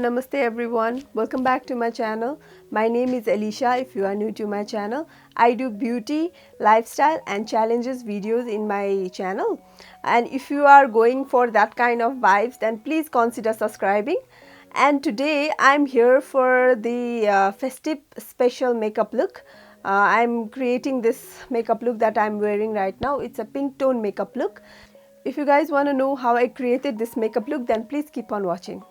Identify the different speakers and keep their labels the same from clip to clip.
Speaker 1: namaste everyone. Welcome back to my channel. My name is Alisha. If you are new to my channel, I do beauty, lifestyle and challenges videos in my channel. And if you are going for that kind of vibes, then please consider subscribing. And today I'm here for the festive special makeup look. I'm creating this makeup look that I'm wearing right now. It's a pink tone makeup look. If you guys want to know how I created this makeup look, then please keep on watching.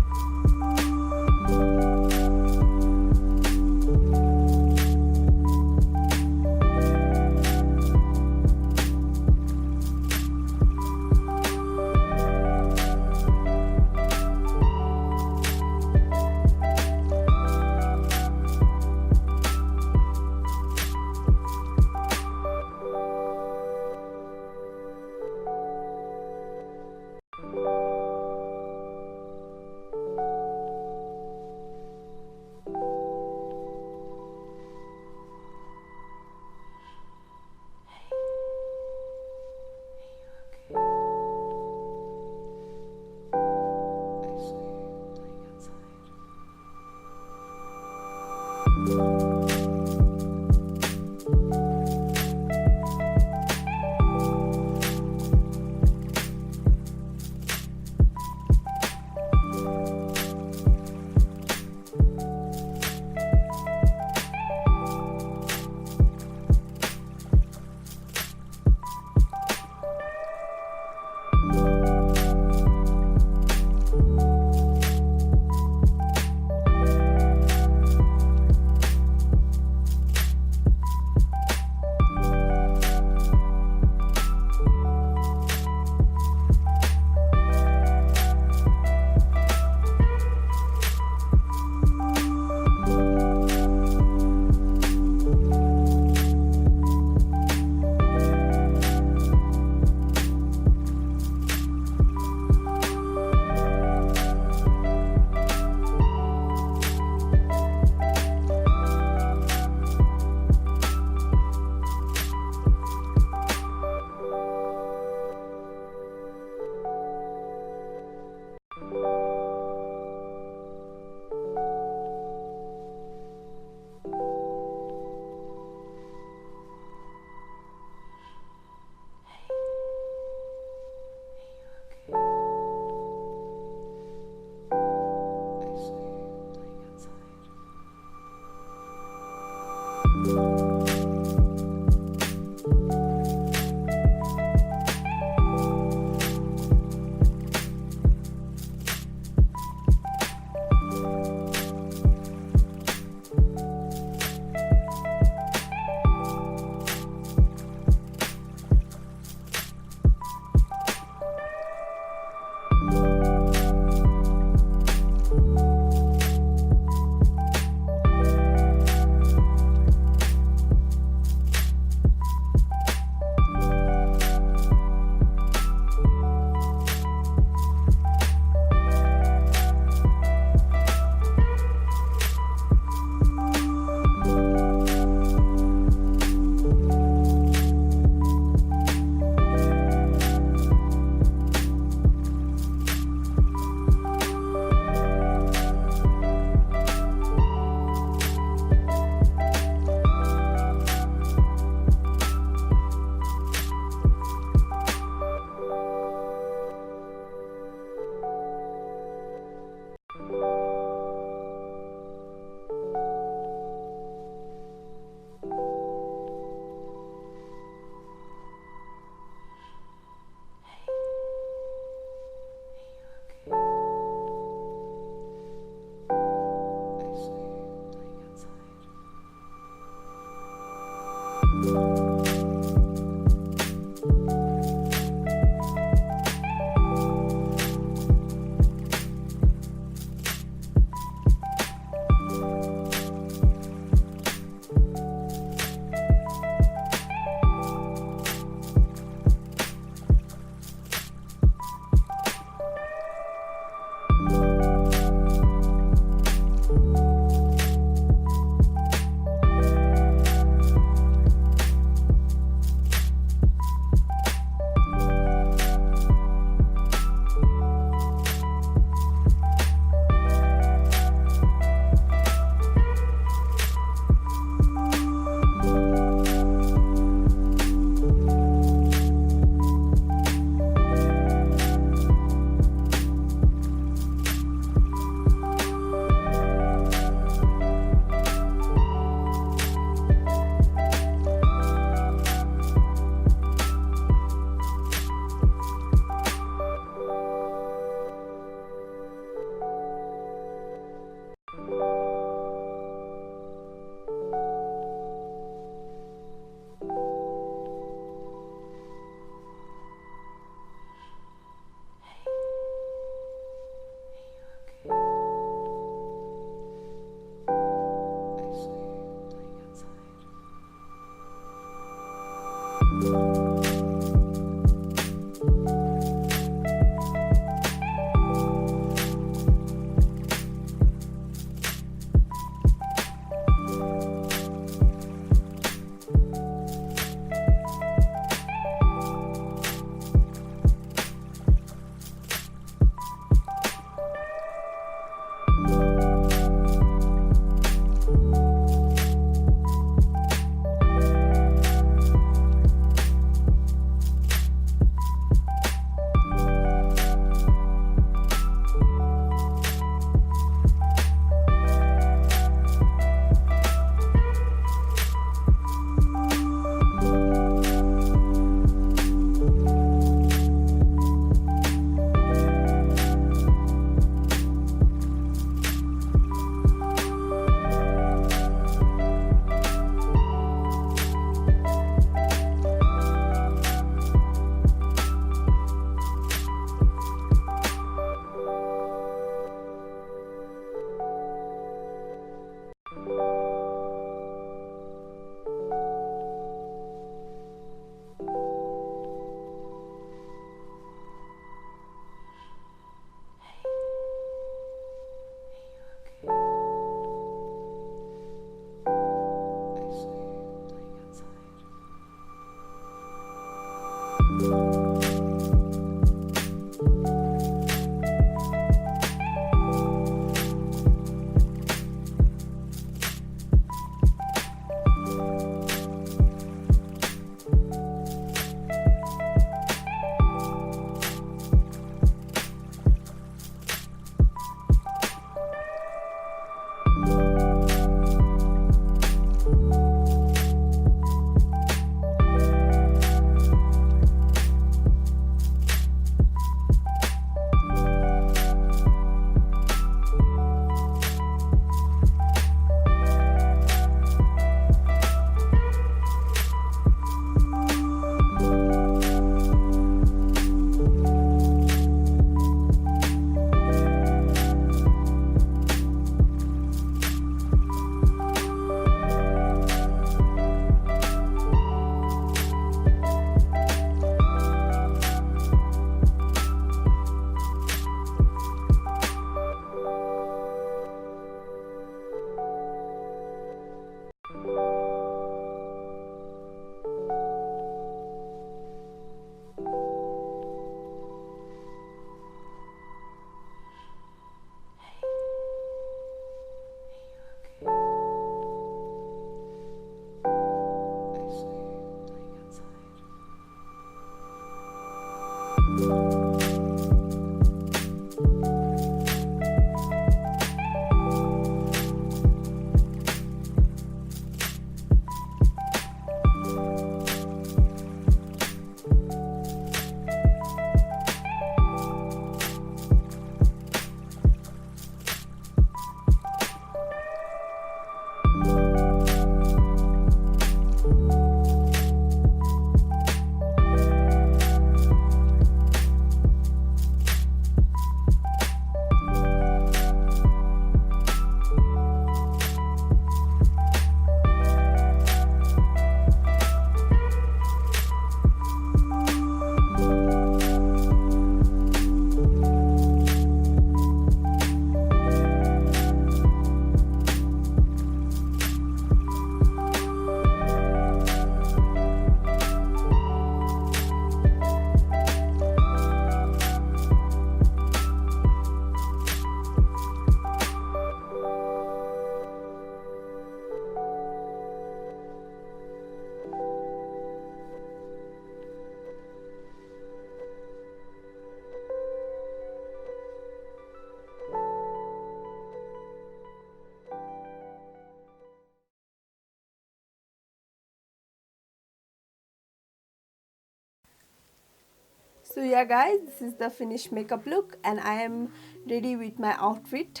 Speaker 1: So yeah guys, this is the finished makeup look and I am ready with my outfit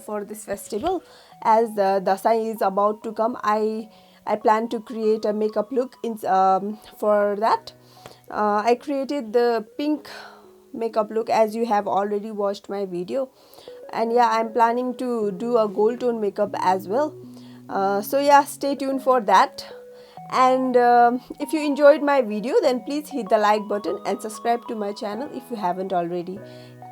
Speaker 1: for this festival. As Dashain is about to come, I plan to create a makeup look for that. I created the pink makeup look as you have already watched my video, and yeah, I'm planning to do a gold tone makeup as well. So yeah, stay tuned for that. And if you enjoyed my video, then please hit the like button and subscribe to my channel if you haven't already.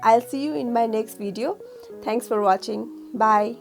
Speaker 1: I'll see you in my next video. Thanks for watching. Bye.